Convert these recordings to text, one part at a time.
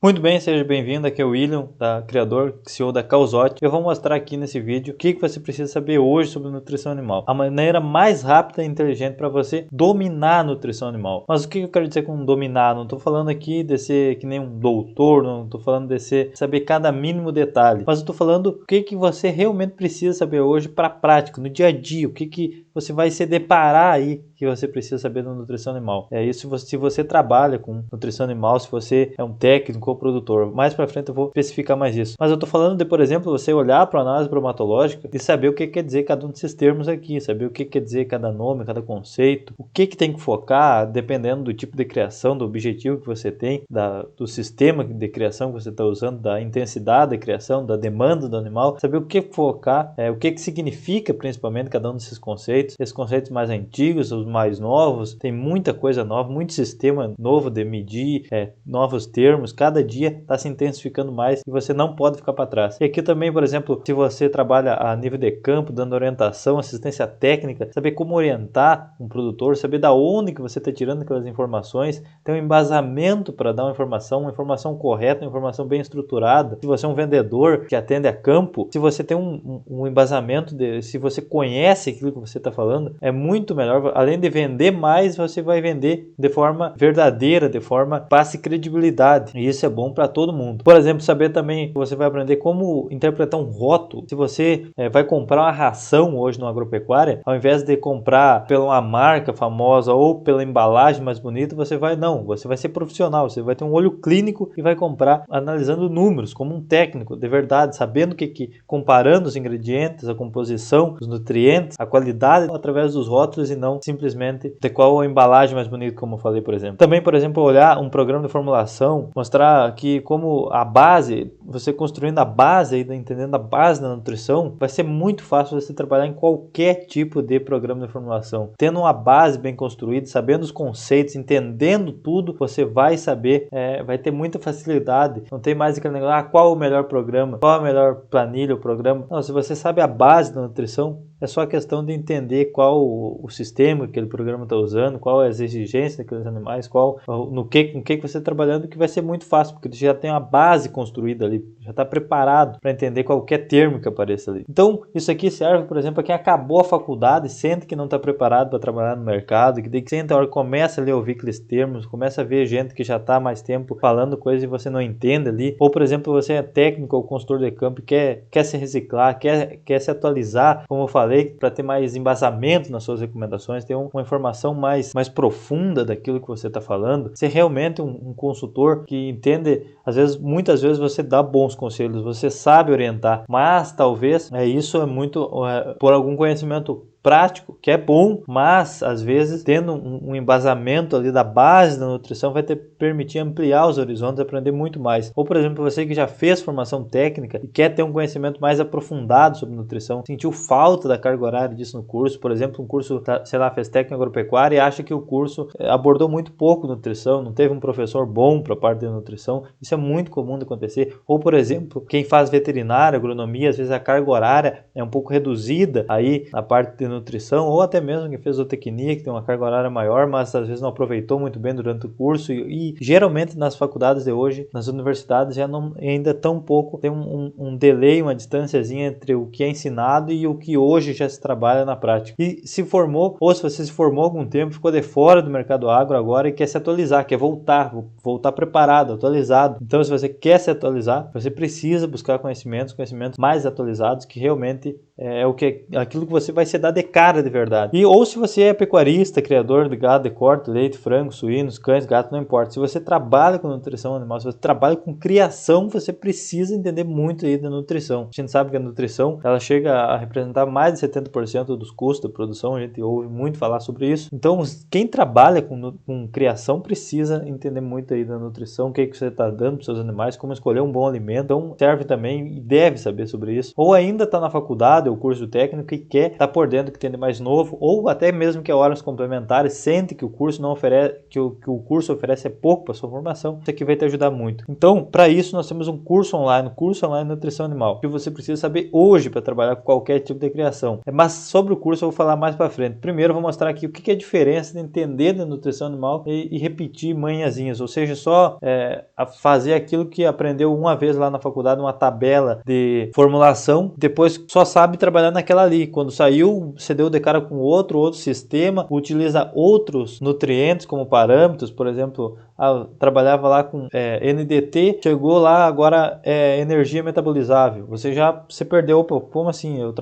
Muito bem, seja bem-vindo, aqui é o William, criador, CEO da Causote. Eu vou mostrar aqui nesse vídeo o que você precisa saber hoje sobre nutrição animal. A maneira mais rápida e inteligente para você dominar a nutrição animal. Mas o que eu quero dizer com dominar? Não estou falando aqui de ser que nem um doutor, não estou falando de saber cada mínimo detalhe. Mas eu estou falando o que você realmente precisa saber hoje para a prática, no dia a dia. O que você vai se deparar aí que você precisa saber da nutrição animal. É isso se você trabalha com nutrição animal, se você é um técnico ou produtor. Mais para frente eu vou especificar mais isso. Mas eu estou falando de, por exemplo, você olhar para a análise bromatológica e saber o que quer dizer cada um desses termos aqui, saber o que quer dizer cada nome, cada conceito, o que tem que focar, dependendo do tipo de criação, do objetivo que você tem, do sistema de criação que você está usando, da intensidade de criação, da demanda do animal, saber o que focar, o que significa principalmente cada um desses conceitos, esses conceitos mais antigos, os mais novos, tem muita coisa nova, muito sistema novo de medir, novos termos, cada dia está se intensificando mais e você não pode ficar para trás. E aqui também, por exemplo, se você trabalha a nível de campo, dando orientação, assistência técnica, saber como orientar um produtor, saber da onde que você está tirando aquelas informações, ter um embasamento para dar uma informação correta, uma informação bem estruturada. Se você é um vendedor que atende a campo, se você tem um embasamento, se você conhece aquilo que você está falando, é muito melhor. Além de vender mais, você vai vender de forma verdadeira, de forma que passe credibilidade. E isso é bom para todo mundo. Por exemplo, saber também, você vai aprender como interpretar um rótulo. Se você vai comprar uma ração hoje no agropecuária, ao invés de comprar pela uma marca famosa ou pela embalagem mais bonita, você vai ser profissional, você vai ter um olho clínico e vai comprar analisando números, como um técnico, de verdade, sabendo comparando os ingredientes, a composição, os nutrientes, a qualidade através dos rótulos e não simplesmente de qual a embalagem mais bonita, como eu falei, por exemplo. Também, por exemplo, olhar um programa de formulação, mostrar que como a base, você construindo a base, entendendo a base da nutrição, vai ser muito fácil você trabalhar em qualquer tipo de programa de formulação. Tendo uma base bem construída, sabendo os conceitos, entendendo tudo, você vai saber, vai ter muita facilidade. Não tem mais aquele negócio, qual o melhor programa, qual a melhor planilha, o programa. Não, se você sabe a base da nutrição, é só questão de entender qual o sistema que aquele programa está usando, qual é as exigências daqueles animais, com que você está trabalhando, que vai ser muito fácil, porque você já tem uma base construída ali, já está preparado para entender qualquer termo que apareça ali. Então, isso aqui serve, por exemplo, para quem acabou a faculdade e sente que não está preparado para trabalhar no mercado, que sente a hora que começa a ler, ouvir aqueles termos, começa a ver gente que já está há mais tempo falando coisas e você não entende ali. Ou, por exemplo, você é técnico ou consultor de campo e quer se reciclar, quer se atualizar, como eu falei, para ter mais embasamento nas suas recomendações, ter uma informação mais profunda daquilo que você está falando, ser realmente um consultor que entende, muitas vezes você dá bons conselhos, você sabe orientar, mas talvez isso é muito por algum conhecimento prático, que é bom, mas às vezes tendo um embasamento ali da base da nutrição vai permitir ampliar os horizontes, aprender muito mais. Ou, por exemplo, você que já fez formação técnica e quer ter um conhecimento mais aprofundado sobre nutrição, sentiu falta da carga horária disso no curso, por exemplo, um curso, fez técnica agropecuária e acha que o curso abordou muito pouco nutrição, não teve um professor bom para a parte de nutrição, isso é muito comum de acontecer. Ou, por exemplo, quem faz veterinária, agronomia, às vezes a carga horária é um pouco reduzida aí na parte de nutrição, ou até mesmo quem fez zootecnia, que tem uma carga horária maior, mas às vezes não aproveitou muito bem durante o curso e geralmente nas faculdades de hoje, nas universidades já não, ainda tão pouco, tem um delay, uma distânciazinha entre o que é ensinado e o que hoje já se trabalha na prática. E se formou, ou se você se formou há algum tempo, ficou de fora do mercado agro agora e quer se atualizar, quer voltar preparado, atualizado. Então, se você quer se atualizar, você precisa buscar conhecimentos mais atualizados, que realmente aquilo que você vai se dar de cara de verdade. Ou se você é pecuarista, criador de gado de corte, leite, frango, suínos, cães, gatos, não importa. Se você trabalha com nutrição animal, se você trabalha com criação, você precisa entender muito aí da nutrição. A gente sabe que a nutrição, ela chega a representar mais de 70% dos custos da produção, a gente ouve muito falar sobre isso. Então, quem trabalha com criação precisa entender muito aí da nutrição, o que você está dando para os seus animais, como escolher um bom alimento. Então, serve também e deve saber sobre isso. Ou ainda está na faculdade deu o curso técnico e quer estar por dentro, que tem de mais novo, ou até mesmo que é horas complementares, sente que o curso não oferece, que o curso oferece é pouco para sua formação, isso aqui vai te ajudar muito. Então, para isso nós temos um curso online Nutrição Animal, que você precisa saber hoje para trabalhar com qualquer tipo de criação. Mas sobre o curso eu vou falar mais para frente. Primeiro eu vou mostrar aqui o que é a diferença de entender de nutrição animal e repetir manhãzinhas, ou seja, só fazer aquilo que aprendeu uma vez lá na faculdade, uma tabela de formulação, depois só sabe trabalhar naquela ali. Quando saiu, você deu de cara com outro sistema, utiliza outros nutrientes como parâmetros, por exemplo, trabalhava lá com NDT, chegou lá, agora é energia metabolizável. Você perdeu, como assim? Eu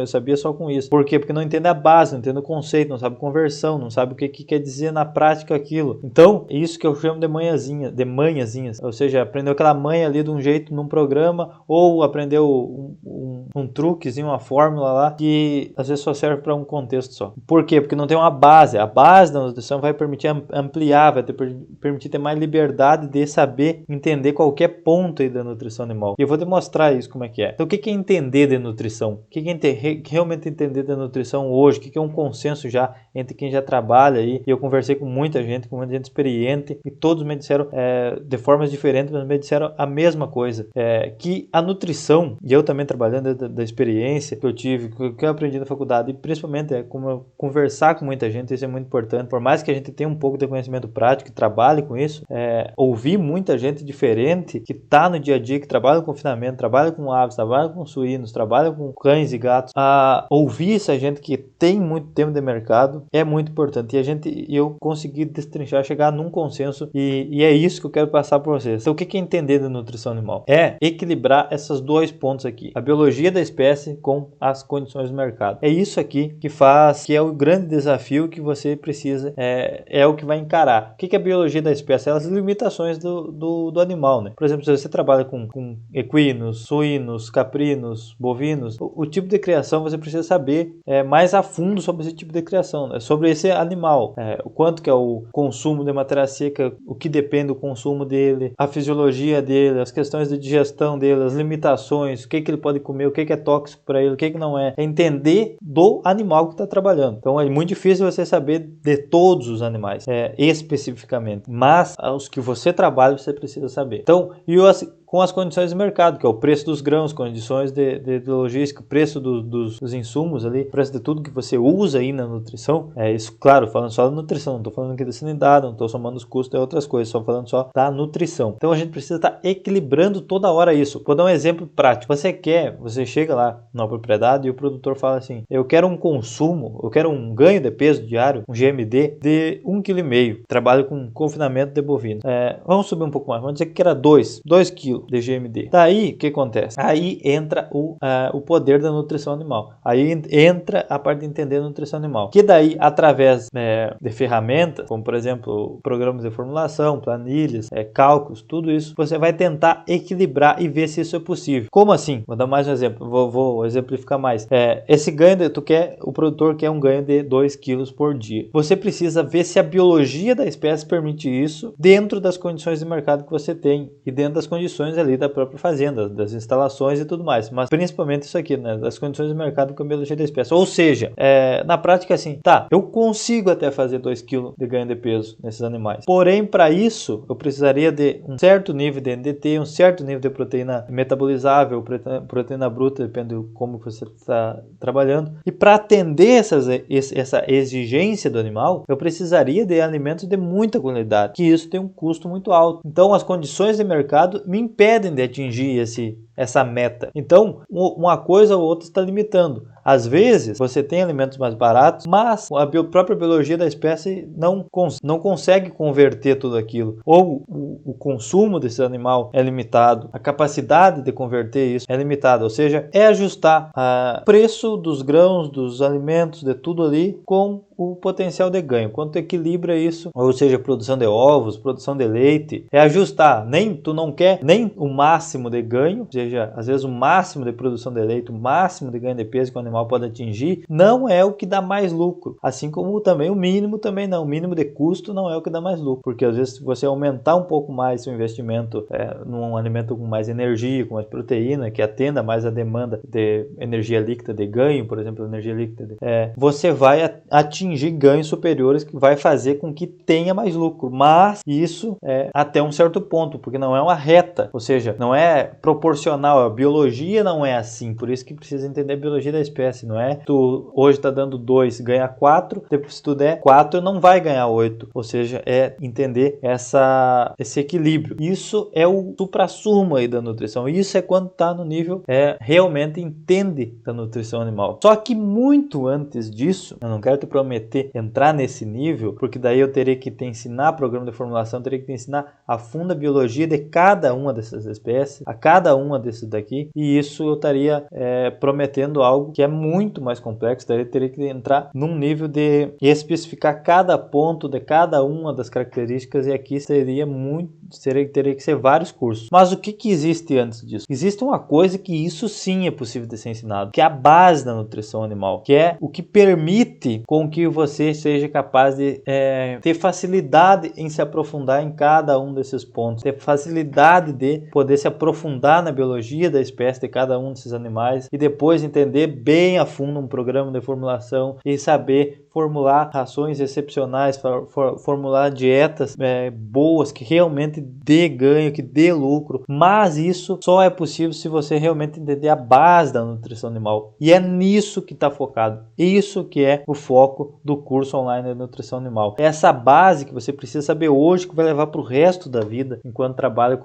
sabia só com isso. Por quê? Porque não entende a base, não entende o conceito, não sabe conversão, não sabe o que quer dizer na prática aquilo. Então, isso que eu chamo de manhãzinhas, ou seja, aprendeu aquela manha ali de um jeito num programa, ou aprendeu um truquezinho, uma fórmula lá, que às vezes só serve para um contexto só. Por quê? Porque não tem uma base. A base da nutrição vai permitir ampliar, vai permitir ter mais liberdade de saber entender qualquer ponto aí da nutrição animal. E eu vou demonstrar isso como é que é. Então, o que é entender de nutrição? O que é realmente entender da nutrição hoje? O que é um consenso já entre quem já trabalha aí? E eu conversei com muita gente experiente, e todos me disseram de formas diferentes, mas me disseram a mesma coisa. Que a nutrição, e eu também trabalhando da experiência que eu tive, que eu aprendi na faculdade, e principalmente como conversar com muita gente, isso é muito importante. Por mais que a gente tenha um pouco de conhecimento prático e trabalhe com isso, ouvir muita gente diferente que está no dia a dia, que trabalha com confinamento, trabalha com aves, trabalha com suínos, trabalha com cães e gatos, ouvir essa gente que tem muito tempo de mercado é muito importante. E eu consegui destrinchar, chegar num consenso, e é isso que eu quero passar para vocês. Então, o que é entender de nutrição animal? É equilibrar esses dois pontos aqui, a biologia da espécie com as condições do mercado. É isso aqui que é o grande desafio que você precisa, é o que vai encarar. O que é a biologia da espécie? As limitações do animal, né? Por exemplo, se você trabalha com equinos, suínos, caprinos, bovinos, o tipo de criação você precisa saber mais a fundo sobre esse tipo de criação, né? Sobre esse animal, o quanto que é o consumo de matéria seca, o que depende do consumo dele, a fisiologia dele, as questões de digestão dele, as limitações, o que ele pode comer, o que é tóxico para ele, o que não é. É entender do animal que está trabalhando. Então é muito difícil você saber de todos os animais, especificamente, mas os que você trabalha você precisa saber. Então, com as condições de mercado, que é o preço dos grãos, condições de logística, o preço dos insumos ali, o preço de tudo que você usa aí na nutrição. Isso, claro, falando só da nutrição, não estou falando aqui da sanidade, não estou somando os custos de outras coisas, só falando só da nutrição. Então a gente precisa estar equilibrando toda hora isso. Vou dar um exemplo prático. Você chega lá na propriedade e o produtor fala assim: eu quero um consumo, eu quero um ganho de peso diário, um GMD de 1,5 kg. Trabalho com confinamento de bovinos. Vamos subir um pouco mais, vamos dizer que era 2 kg de GMD. Daí, o que acontece? Aí entra o poder da nutrição animal. Aí entra a parte de entender a nutrição animal. Que daí, através de ferramentas, como por exemplo, programas de formulação, planilhas, cálculos, tudo isso, você vai tentar equilibrar e ver se isso é possível. Como assim? Vou dar mais um exemplo. Vou exemplificar mais. Esse ganho, o produtor quer um ganho de 2 kg por dia. Você precisa ver se a biologia da espécie permite isso dentro das condições de mercado que você tem e dentro das condições ali da própria fazenda, das instalações e tudo mais, mas principalmente isso aqui, né, das condições de mercado com a biologia da espécie. Ou seja, na prática assim, eu consigo até fazer 2 kg de ganho de peso nesses animais, porém para isso eu precisaria de um certo nível de NDT, um certo nível de proteína metabolizável, proteína bruta, depende de como você está trabalhando, e para atender essa exigência do animal, eu precisaria de alimentos de muita qualidade, que isso tem um custo muito alto. Então as condições de mercado me impedem de atingir essa meta. Então, uma coisa ou outra está limitando. Às vezes, você tem alimentos mais baratos, mas a própria biologia da espécie não consegue converter tudo aquilo. Ou o consumo desse animal é limitado, a capacidade de converter isso é limitada. Ou seja, é ajustar o preço dos grãos, dos alimentos, de tudo ali, com o potencial de ganho. Quanto equilibra isso, ou seja, produção de ovos, produção de leite, é ajustar. Tu não quer nem o máximo de ganho, seja, às vezes o máximo de produção de leite, o máximo de ganho de peso que o animal pode atingir, não é o que dá mais lucro. Assim como também o mínimo também não. O mínimo de custo não é o que dá mais lucro. Porque às vezes se você aumentar um pouco mais seu investimento num alimento com mais energia, com mais proteína, que atenda mais a demanda de energia líquida, de ganho, por exemplo, energia líquida, você vai atingir ganhos superiores que vai fazer com que tenha mais lucro. Mas isso é até um certo ponto, porque não é uma reta, ou seja, não é proporcional. A biologia não é assim, por isso que precisa entender a biologia da espécie. Não é tu hoje está dando 2, ganha 4, depois se tu der 4 não vai ganhar 8, ou seja, é entender esse equilíbrio. Isso é o suprassumo aí da nutrição, isso é quando está no nível realmente entende da nutrição animal. Só que muito antes disso, eu não quero te prometer entrar nesse nível, porque daí eu teria que te ensinar programa de formulação, teria que te ensinar a fundo a biologia de cada uma dessas espécies, a cada uma desses daqui, e isso eu estaria prometendo algo que é muito mais complexo. Daí eu teria que entrar num nível de especificar cada ponto de cada uma das características, e aqui teria que ser vários cursos. Mas o que existe antes disso? Existe uma coisa que isso sim é possível de ser ensinado, que é a base da nutrição animal, que é o que permite com que você seja capaz de ter facilidade em se aprofundar em cada um desses pontos, ter facilidade de poder se aprofundar na biologia da espécie de cada um desses animais e depois entender bem a fundo um programa de formulação e saber formular rações excepcionais, formular dietas boas, que realmente dê ganho, que dê lucro. Mas isso só é possível se você realmente entender a base da nutrição animal. E é nisso que está focado. Isso que é o foco do curso online de nutrição animal. É essa base que você precisa saber hoje, que vai levar para o resto da vida, enquanto trabalha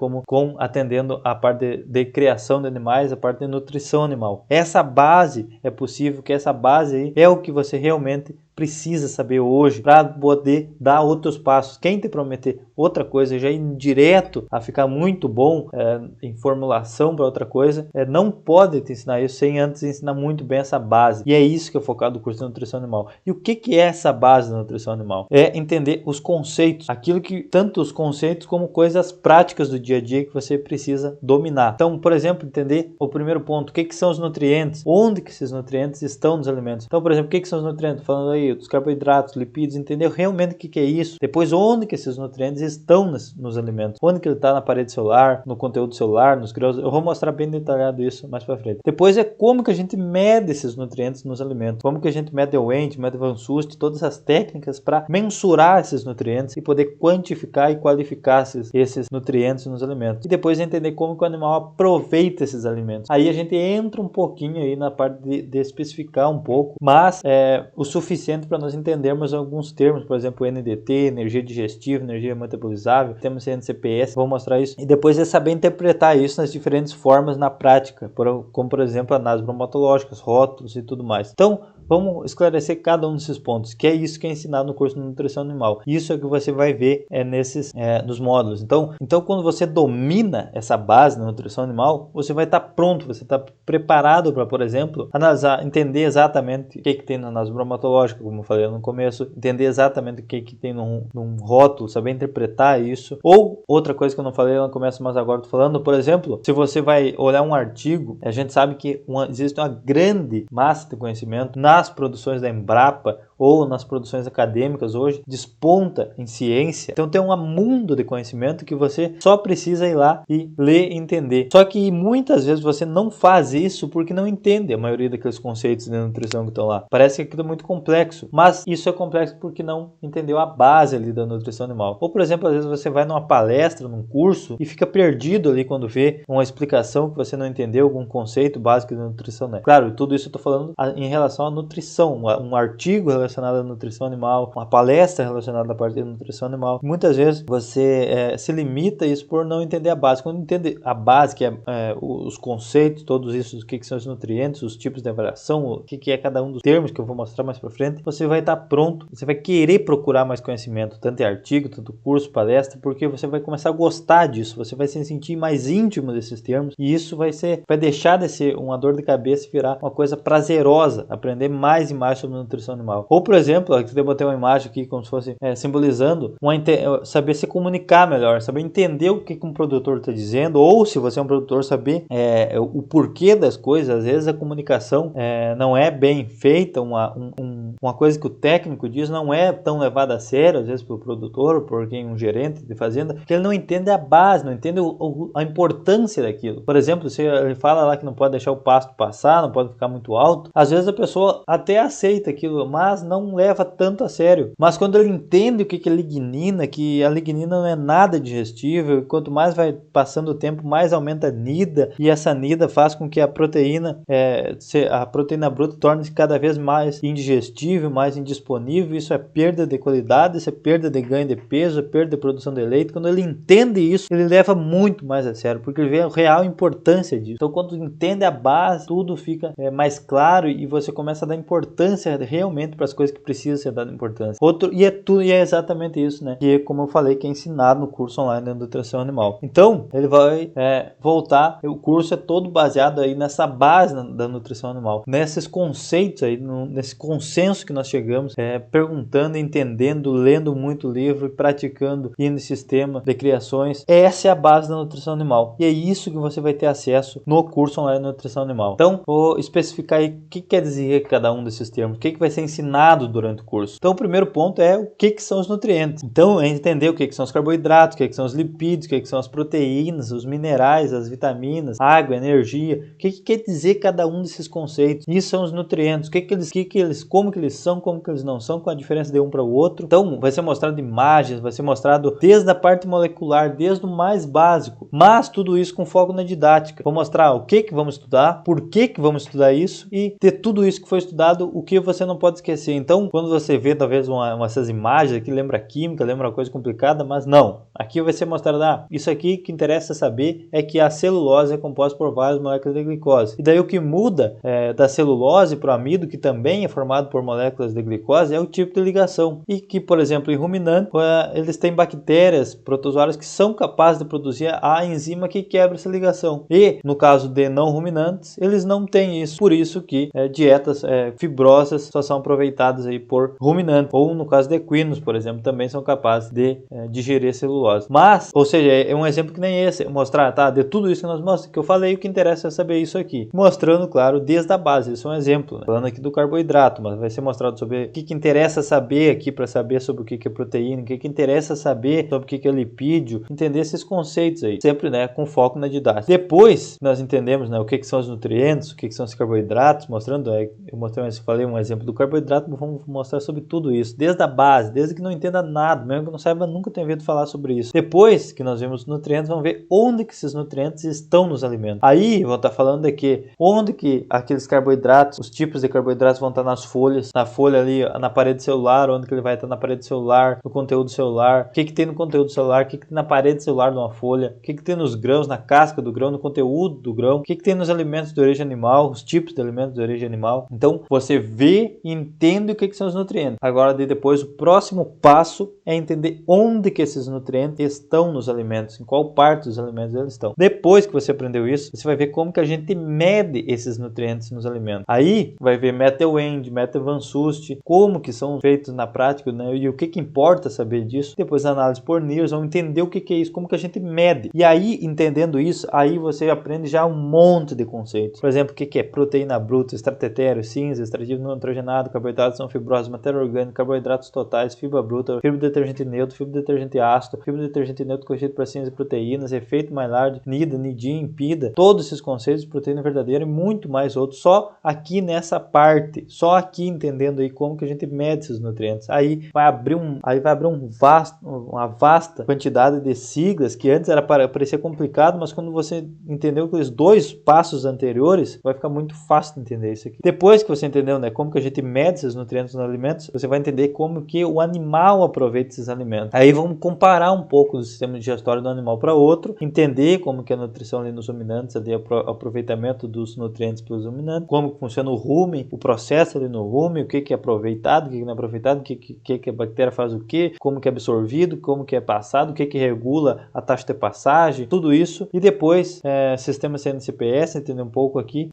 atendendo a parte de criação de animais, a parte de nutrição animal. Essa base é possível, que essa base aí é o que você realmente precisa saber hoje para poder dar outros passos. Quem te prometer outra coisa, já ir direto a ficar muito bom em formulação para outra coisa, não pode te ensinar isso sem antes ensinar muito bem essa base. E é isso que é focado no curso de nutrição animal. E o que é essa base da nutrição animal? É entender os conceitos, tanto os conceitos como coisas práticas do dia a dia que você precisa dominar. Então, por exemplo, entender o primeiro ponto, o que são os nutrientes, onde que esses nutrientes estão nos alimentos. Então, por exemplo, o que são os nutrientes? Falando aí dos carboidratos, lipídios, entender realmente o que é isso. Depois, onde que esses nutrientes estão nos alimentos. Onde que ele está na parede celular, no conteúdo celular, nos grãos. Eu vou mostrar bem detalhado isso mais para frente. Depois como que a gente mede esses nutrientes nos alimentos. Como que a gente mede o Wendt, mede o Van Sust, todas as técnicas para mensurar esses nutrientes e poder quantificar e qualificar esses nutrientes nos alimentos. E depois entender como que o animal aproveita esses alimentos. Aí a gente entra um pouquinho aí na parte de especificar um pouco, mas o suficiente para nós entendermos alguns termos, por exemplo, NDT, energia digestiva, energia metabolizável, temos NCPS, vou mostrar isso. E depois saber interpretar isso nas diferentes formas na prática, como por exemplo análises bromatológicas, rótulos e tudo mais. Então, vamos esclarecer cada um desses pontos, que é isso que é ensinado no curso de nutrição animal. Isso é que você vai ver nos módulos. Então, quando você domina essa base da nutrição animal, você vai estar pronto, você está preparado para, por exemplo, analisar, entender exatamente o que tem na análise bromatológica, como eu falei no começo, entender exatamente o que tem num rótulo, saber interpretar isso. Ou outra coisa que eu não falei no começo, mas agora estou falando, por exemplo, se você vai olhar um artigo, a gente sabe que existe uma grande massa de conhecimento nas produções da Embrapa ou nas produções acadêmicas hoje, desponta em ciência. Então tem um mundo de conhecimento que você só precisa ir lá e ler e entender. Só que muitas vezes você não faz isso porque não entende a maioria daqueles conceitos de nutrição que estão lá. Parece que aquilo é muito complexo, mas isso é complexo porque não entendeu a base ali da nutrição animal. Ou, por exemplo, às vezes você vai numa palestra, num curso e fica perdido ali quando vê uma explicação que você não entendeu, algum conceito básico de nutrição, né? Claro, tudo isso eu estou falando em relação à nutrição, um artigo relacionado à nutrição animal, uma palestra relacionada à parte da nutrição animal. Muitas vezes você se limita a isso por não entender a base. Quando entende a base, que é os conceitos, todos isso, o que são os nutrientes, os tipos de avaliação, o que é cada um dos termos que eu vou mostrar mais para frente, você vai estar pronto, você vai querer procurar mais conhecimento, tanto em artigo, tanto curso, palestra, porque você vai começar a gostar disso, você vai se sentir mais íntimo desses termos e isso vai deixar de ser uma dor de cabeça e virar uma coisa prazerosa, aprender mais e mais sobre nutrição animal. Ou Ou, por exemplo, aqui eu botei uma imagem aqui como se fosse simbolizando saber se comunicar melhor, saber entender o que um produtor está dizendo, ou se você é um produtor, saber o porquê das coisas. Às vezes a comunicação não é bem feita, uma coisa que o técnico diz não é tão levada a sério, às vezes pelo produtor ou por quem um gerente de fazenda, que ele não entende a base, não entende a importância daquilo. Por exemplo, se ele fala lá que não pode deixar o pasto passar, não pode ficar muito alto, às vezes a pessoa até aceita aquilo, mas não leva tanto a sério. Mas quando ele entende o que é lignina, que a lignina não é nada digestível, quanto mais vai passando o tempo, mais aumenta a nida, e essa nida faz com que a proteína bruta torne-se cada vez mais indigestível, mais indisponível. Isso é perda de qualidade, isso é perda de ganho de peso, é perda de produção de leite. Quando ele entende isso, ele leva muito mais a sério, porque ele vê a real importância disso. Então, quando entende a base, tudo fica mais claro e você começa a dar importância realmente para as coisas que precisam ser dadas importância. E é exatamente isso, né? Que, como eu falei, que é ensinado no curso online de nutrição animal. Então, ele vai voltar. O curso é todo baseado aí nessa base da nutrição animal, nesses conceitos aí, nesse consenso que nós chegamos, perguntando, entendendo, lendo muito livro e praticando e no sistema de criações. Essa é a base da nutrição animal e é isso que você vai ter acesso no curso online de nutrição animal. Então, vou especificar aí o que quer dizer cada um desses termos, o que vai ser ensinado durante o curso. Então, o primeiro ponto é o que são os nutrientes. Então, é entender o que são os carboidratos, o que são os lipídios, o que são as proteínas, os minerais, as vitaminas, água, energia. O que quer dizer cada um desses conceitos? Isso são os nutrientes. Como que eles são, como que eles não são, qual a diferença de um para o outro. Então, vai ser mostrado imagens, vai ser mostrado desde a parte molecular, desde o mais básico, mas tudo isso com foco na didática. Vou mostrar o que vamos estudar, por que vamos estudar isso e de tudo isso que foi estudado, o que você não pode esquecer. Então, quando você vê talvez essas imagens aqui, lembra química, lembra uma coisa complicada, mas não. Aqui vai ser mostrado, isso aqui que interessa saber é que a celulose é composta por várias moléculas de glicose. E daí o que muda da celulose para o amido, que também é formado por moléculas de glicose, é o tipo de ligação. E que, por exemplo, em ruminante, eles têm bactérias protozoárias que são capazes de produzir a enzima que quebra essa ligação. E, no caso de não ruminantes, eles não têm isso. Por isso que dietas fibrosas só são aproveitadas aí por ruminantes. Ou, no caso de equinos, por exemplo, também são capazes de digerir celulose. Mas, ou seja, é um exemplo que nem esse. Mostrar, de tudo isso que nós mostramos, que eu falei, o que interessa é saber isso aqui. Mostrando, claro, desde a base. Isso é um exemplo, né? Falando aqui do carboidrato, mas vai ser mostrado sobre o que interessa saber aqui para saber sobre o que é proteína, o que interessa saber sobre o que é lipídio, entender esses conceitos aí, sempre, né, com foco na didática. Depois, nós entendemos, né, o que são os nutrientes, o que são os carboidratos, mostrando, falei um exemplo do carboidrato, vamos mostrar sobre tudo isso, desde a base, desde que não entenda nada, mesmo que não saiba, nunca tenha ouvido falar sobre isso. Depois que nós vemos os nutrientes, vamos ver onde que esses nutrientes estão nos alimentos. Aí, vão estar falando de que onde que aqueles carboidratos, os tipos de carboidratos vão estar nas folhas, na folha ali, na parede celular, onde que ele vai estar na parede celular, no conteúdo celular, o que tem no conteúdo celular, o que tem na parede celular de uma folha, o que tem nos grãos, na casca do grão, no conteúdo do grão, o que tem nos alimentos de origem animal, os tipos de alimentos de origem animal. Então, você vê e entende o que são os nutrientes. Agora, depois, o próximo passo é entender onde que esses nutrientes estão nos alimentos, em qual parte dos alimentos eles estão. Depois que você aprendeu isso, você vai ver como que a gente mede esses nutrientes nos alimentos. Aí, vai ver Meta-Wendt, Meta-Van-Sust, como que são feitos na prática, né? E o que importa saber disso. Depois, análise por Niels, vamos entender o que é isso, como que a gente mede. E aí, entendendo isso, aí você aprende já um monte de conceitos. Por exemplo, o que é proteína bruta, estratetéreo, cinza, extrativo não nitrogenado, carboidratos não fibrosos, matéria orgânica, carboidratos totais, fibra bruta, fibra detergente neutro, fibra detergente ácido, fibra detergente neutro corrigido para cinza e proteínas, efeito Maillard, NIDA, NIDIN, PIDA, todos esses conceitos de proteína verdadeira e muito mais outros, só aqui nessa parte, só aqui entendendo aí como que a gente mede esses nutrientes. Aí vai abrir uma vasta quantidade de siglas que antes parecia complicado, mas quando você entendeu aqueles dois passos anteriores, vai ficar muito fácil de entender isso aqui. Depois que você entendeu, né, como que a gente mede esses nutrientes nos alimentos, você vai entender como que o animal aproveita esses alimentos. Aí vamos comparar um pouco do sistema digestório do animal para outro, entender como que a nutrição ali nos ruminantes, ali, o aproveitamento dos nutrientes pelos ruminantes, como funciona o rumen, o processo ali no rumen, volume, o que é aproveitado, o que não é aproveitado, o que a bactéria faz o que, como que é absorvido, como que é passado, o que regula a taxa de passagem, tudo isso. E depois, sistema CNCPS, entender um pouco aqui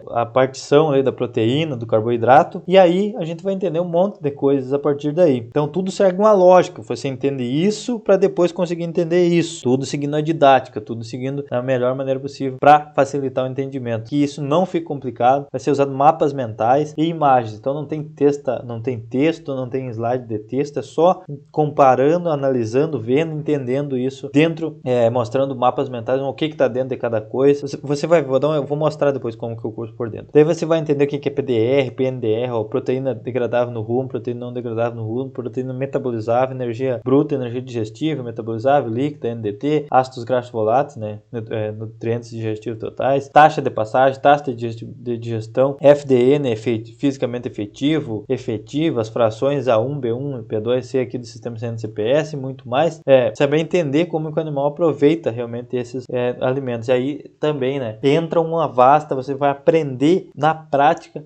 a partição aí da proteína, do carboidrato, e aí a gente vai entender um monte de coisas a partir daí. Então tudo segue uma lógica, você entende isso para depois conseguir entender isso, tudo seguindo a didática, tudo seguindo da melhor maneira possível para facilitar o entendimento, que isso não fique complicado. Vai ser usado mapas mentais e imagens, então não tem texto, não tem slide de texto, é só comparando, analisando, vendo, entendendo isso dentro, mostrando mapas mentais, o que está dentro de cada coisa. Você vai, eu vou mostrar depois como que eu curso por dentro. Daí você vai entender o que é PDR, PNDR, ó, proteína degradável no rumo, proteína não degradável no rumo, proteína metabolizável, energia bruta, energia digestível, metabolizável, líquida, NDT, ácidos graxos voláteis, né, nutrientes digestivos totais, taxa de passagem, taxa de digestão, FDN, fisicamente efetivo, efetiva, as frações A1, B1, P2, C aqui do sistema CNCPS e muito mais. Saber entender como que o animal aproveita realmente esses alimentos. E aí também, né, entra uma vasta, você vai aprender na prática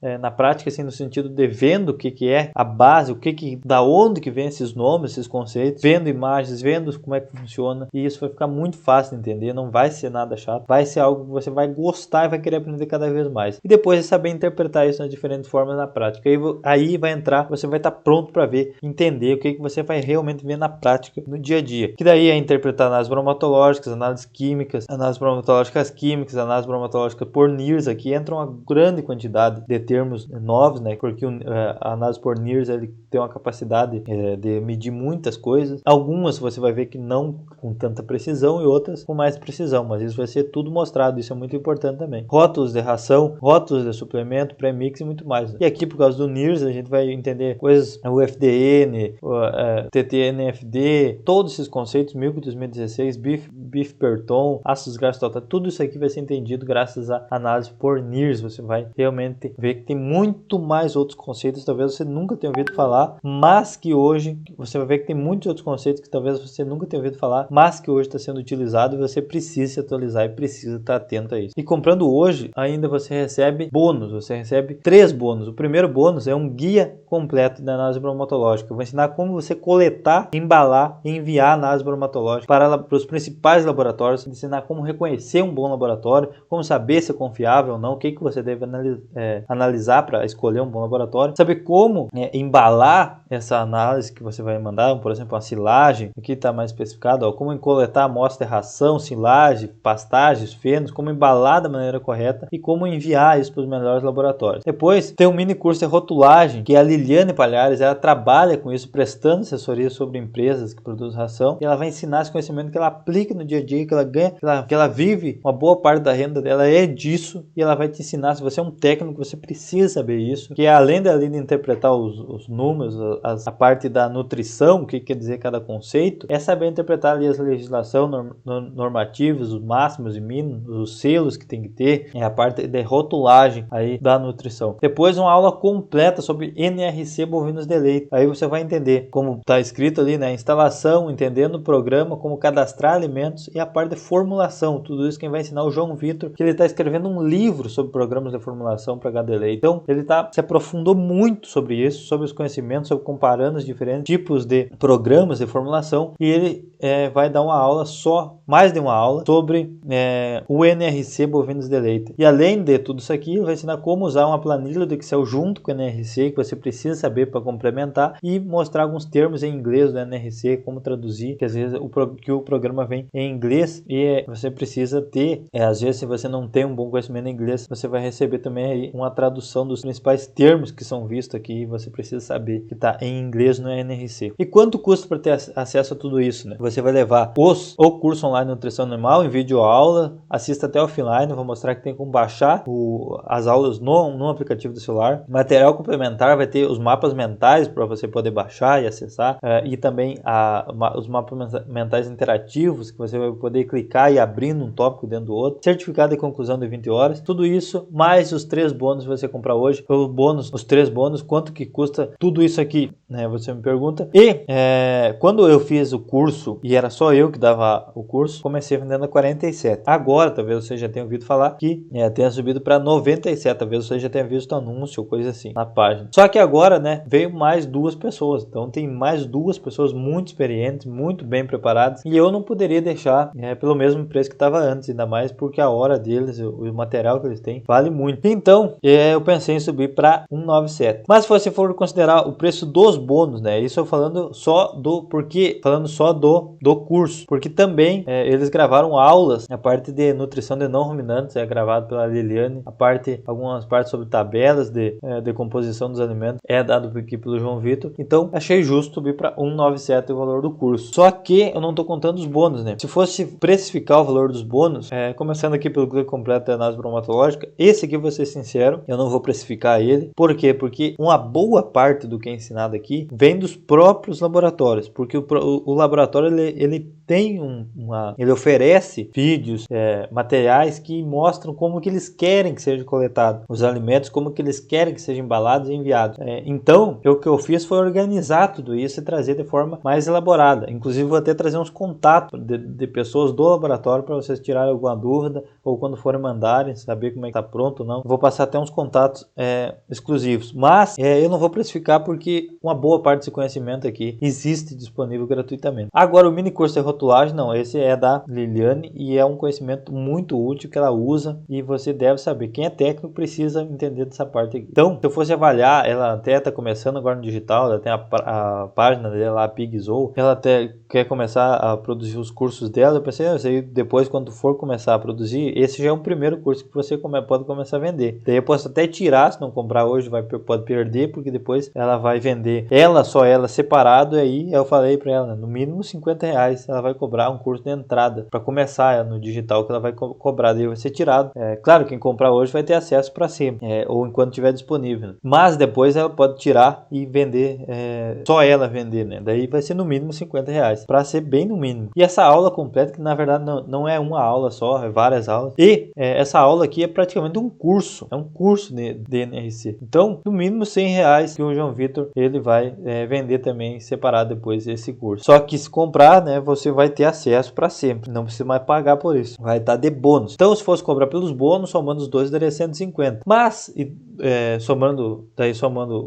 assim, no sentido de vendo o que é a base, da onde que vem esses nomes, esses conceitos, vendo imagens, vendo como é que funciona, e isso vai ficar muito fácil de entender, não vai ser nada chato, vai ser algo que você vai gostar e vai querer aprender cada vez mais. E depois de saber interpretar isso nas diferentes formas na prática, aí vai entrar, você vai estar pronto para ver, entender o que você vai realmente ver na prática, no dia a dia. Que daí é interpretar análises bromatológicas, análises químicas, análises bromatológicas químicas, análises bromatológicas por NIRS, aqui entra uma grande quantidade de termos novos, né, porque a análise por NIRS ele tem uma capacidade de medir muitas coisas. Algumas você vai ver que não com tanta precisão e outras com mais precisão, mas isso vai ser tudo mostrado, isso é muito importante também. Rótulos de ração, rótulos de suplemento, pré-mix e muito mais. E aqui por causa do NIRS a gente vai entender coisas, o FDN, o TTNFD, todos esses conceitos, Milk 2016, Beef per ton, ácidos graxos total, tudo isso aqui vai ser entendido graças à análise por NIRS. Você vai realmente ver que tem muito mais outros conceitos, talvez você nunca tenha ouvido falar, mas que hoje você vai ver que tem muitos outros conceitos que talvez você nunca tenha ouvido falar, mas que hoje está sendo utilizado e você precisa se atualizar e precisa estar atento a isso. E comprando hoje, ainda você recebe bônus, você recebe 3 bônus. O primeiro bônus é um guia completo da análise bromatológica. Eu vou ensinar como você coletar, embalar e enviar a análise bromatológica para os principais laboratórios, ensinar como reconhecer um bom laboratório, como saber se é confiável ou não, o que você deve analisar para escolher um bom laboratório, saber como embalar essa análise que você vai mandar, por exemplo, uma silagem, aqui está mais especificado, como coletar amostra de ração, silagem, pastagens, fenos, como embalar da maneira correta e como enviar isso para os melhores laboratórios. Depois tem um mini curso de rotulagem, que a Liliane Palhares, ela trabalha com isso, prestando assessoria sobre empresas que produzem ração, e ela vai ensinar esse conhecimento que ela aplica no dia a dia, que ela ganha, que ela vive, uma boa parte da renda dela é disso, e ela vai te ensinar. Se você é um técnico, você precisa saber isso, que além de interpretar os números, a parte da nutrição, o que quer dizer cada conceito, é saber interpretar ali as legislações normativas, os máximos e mínimos, os selos que tem que ter, a parte de rotulagem aí da nutrição. Depois uma aula completa sobre NRC bovinos de leite, aí você vai entender como está escrito ali, né, instalação, entendendo o programa, como cadastrar alimentos e a parte de formulação. Tudo isso quem vai ensinar o João Vitor, que ele está escrevendo um livro sobre programas de formulação para gado de leite. Então ele se aprofundou muito sobre isso, sobre os conhecimentos, sobre comparando os diferentes tipos de programas de formulação, e ele vai dar uma aula mais de uma aula sobre o NRC bovinos de leite. E além de tudo isso aqui, ele vai ensinar como usar uma planilha do Excel junto com o NRC, que você precisa saber para complementar, e mostrar alguns termos em inglês do NRC, como traduzir, que às vezes o programa vem em inglês e você precisa ter, às vezes se você não tem um bom conhecimento em inglês, você vai receber também aí uma tradução dos principais termos que são vistos aqui, e você precisa saber que está em inglês no NRC. E quanto custa para ter acesso a tudo isso, né? Você vai levar o curso online de nutrição animal em vídeo aula, assista até offline, vou mostrar que tem como baixar as aulas no aplicativo do celular. Material complementar vai ter os mapas mentais para você poder baixar e acessar, e também os mapas mentais interativos, que você vai poder clicar e abrir um tópico dentro do outro. Certificado de conclusão de 20 horas. Tudo isso, mais os 3 bônus que você comprar hoje. Os 3 bônus, quanto que custa tudo isso aqui, né? Você me pergunta. E quando eu fiz o curso, e era só eu que dava o curso, comecei vendendo a 47. Agora, talvez você já tenha ouvido falar que tenha subido para 97. Talvez você já tenha visto anúncio ou coisa assim. na página. Só que agora, né, veio mais 2 pessoas. Então tem mais 2 pessoas muito experientes, muito bem preparadas. E eu não poderia deixar pelo mesmo preço que estava antes, ainda mais porque a hora deles, o material que eles têm, vale muito. Então eu pensei em subir para 197. Mas se você for considerar o preço dos bônus, né, isso eu falando só do do curso, porque também eles gravaram aulas, a parte de nutrição de não ruminantes é gravado pela Liliane, algumas partes sobre tabelas de composição dos alimentos é dado aqui pelo João Vitor. Então achei justo subir para 197 o valor do curso. Só que eu não estou contando os bônus, né? Se fosse precificar o valor dos bônus, começando aqui pelo Guia Completo de Análise Bromatológica, esse aqui, vou ser sincero, eu não vou precificar ele. Por quê? Porque uma boa parte do que é ensinado aqui vem dos próprios laboratórios, porque o laboratório ele tem ele oferece vídeos, materiais que mostram como que eles querem que seja coletado os alimentos, como que eles querem que sejam embalados e enviados. Então, o que eu fiz foi organizar tudo isso e trazer de forma mais elaborada. Inclusive, vou até trazer uns contatos de pessoas do laboratório para vocês tirarem alguma dúvida ou quando forem mandarem, saber como é que está pronto ou não. Vou passar até uns contatos exclusivos. Mas eu não vou precificar porque uma boa parte desse conhecimento aqui existe disponível gratuitamente. Agora, o mini curso de rotulagem, não, esse é da Liliane e é um conhecimento muito útil que ela usa e você deve saber. Quem é técnico precisa entender dessa parte aqui. Então, se eu fosse avaliar, ela até está começando agora no digital, ela tem a página dela, a Pigzou, ela até quer começar a produzir os cursos dela. Eu pensei, depois quando for começar a produzir, esse já é um primeiro curso que você pode começar a vender. Daí eu posso até tirar, se não comprar hoje pode perder, porque depois ela vai vender só ela separado, e aí eu falei para ela, no mínimo R$50 ela vai cobrar um curso de entrada para começar no digital, que ela vai cobrar, daí vai ser tirado. Claro, quem comprar hoje vai ter acesso para sempre, ou enquanto estiver disponível, mas depois ela pode tirar e vender, só ela vender, né? Daí vai ser no mínimo R$50, para ser bem no mínimo. E essa aula completa, que na verdade não é uma aula só, é várias aulas, e essa aula aqui é praticamente um curso, é um curso de NRC. Então, no mínimo R$100 que o João Vitor ele vai vender também separado depois esse curso. Só que se comprar, né, você vai ter acesso para sempre, não precisa mais pagar por isso, vai estar de bônus. Então, se fosse cobrar pelos bônus, somando os dois daria 150, mas somando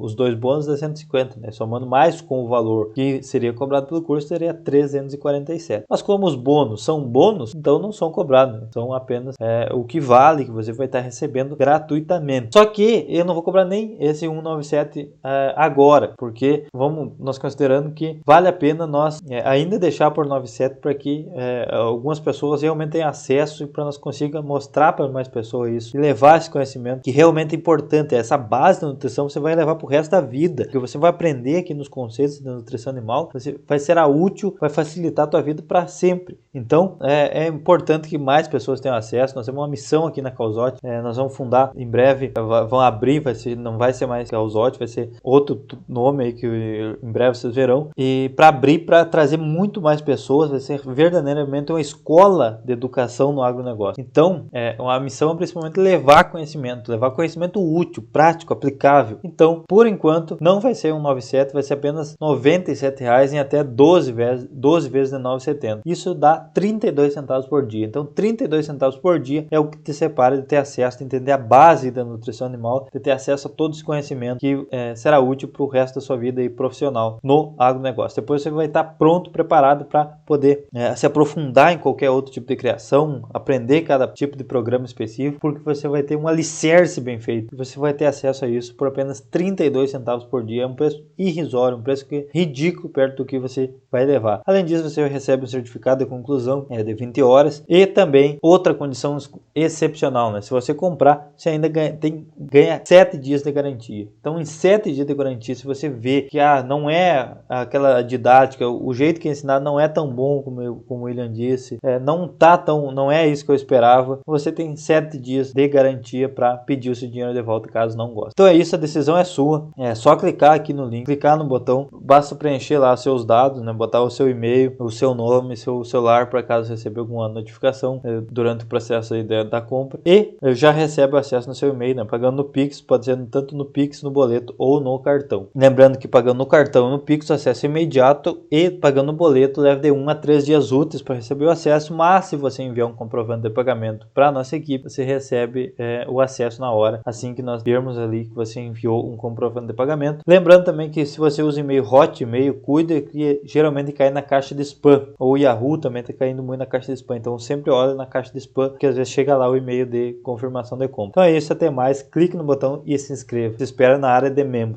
os dois bônus dá 150, né? Somando mais com o valor que seria cobrado pelo curso, teria 347. Mas como os bônus são bônus, então não são cobrados, né? São apenas o que vale, que você vai estar recebendo gratuitamente. Só que eu não vou cobrar nem esse 197 agora, porque nós considerando que vale a pena nós ainda deixar por 97 para que algumas pessoas realmente tenham acesso e para nós consiga mostrar para mais pessoas isso e levar esse conhecimento que realmente é importante. Essa base da nutrição você vai levar para o resto da vida, que você vai aprender aqui nos conceitos da nutrição animal, vai ser útil, vai facilitar a tua vida para sempre. Então é importante que mais pessoas tenham acesso. Nós temos uma missão aqui na Causote, nós vamos fundar em breve, vão abrir, não vai ser mais Causote, vai ser outro nome aí que em breve vocês verão, e para abrir, para trazer muito mais pessoas, vai ser verdadeiramente uma escola de educação no agronegócio. Então a missão é principalmente levar conhecimento útil, prático, aplicável. Então, por enquanto, não vai ser 197, vai ser apenas R$97 em até 12 vezes de 9,70. Isso dá 32 centavos por dia. Então, 32 centavos por dia é o que te separa de ter acesso, de entender a base da nutrição animal, de ter acesso a todo esse conhecimento que será útil para o resto da sua vida e profissional no agronegócio. Depois você vai estar pronto, preparado para poder se aprofundar em qualquer outro tipo de criação, aprender cada tipo de programa específico, porque você vai ter um alicerce bem feito. Você vai ter acesso a isso por apenas 32 centavos por dia. É um preço irrisório, um preço ridículo perto do que você vai levar. Além disso, você recebe um certificado de conclusão de 20 horas e também outra condição excepcional, né? Se você comprar, você ainda ganha 7 dias de garantia. Então, em 7 dias de garantia, se você vê que não é aquela didática, o jeito que é ensinado não é tão bom como o William disse, não é isso que eu esperava, você tem 7 dias de garantia para pedir o seu dinheiro de volta caso não goste. Então é isso, a decisão é sua. É só clicar aqui no link, clicar no botão, basta preencher lá seus dados, né? Botar o seu e-mail, o seu nome, seu celular para caso receber alguma notificação durante o processo aí da compra, e já recebe o acesso no seu e-mail, né? Pagando no Pix, pode ser tanto no Pix, no boleto ou no cartão. Lembrando que pagando no cartão e no Pix o acesso é imediato, e pagando no boleto leva de 1 a 3 dias úteis para receber o acesso, mas se você enviar um comprovante de pagamento para a nossa equipe, você recebe o acesso na hora, assim que nós nós vermos ali que você enviou um comprovante de pagamento. Lembrando também que se você usa e-mail Hotmail, cuida que geralmente cai na caixa de spam. Ou Yahoo também está caindo muito na caixa de spam. Então sempre olha na caixa de spam, porque às vezes chega lá o e-mail de confirmação de compra. Então é isso, até mais. Clique no botão e se inscreva. Se espera na área de membros.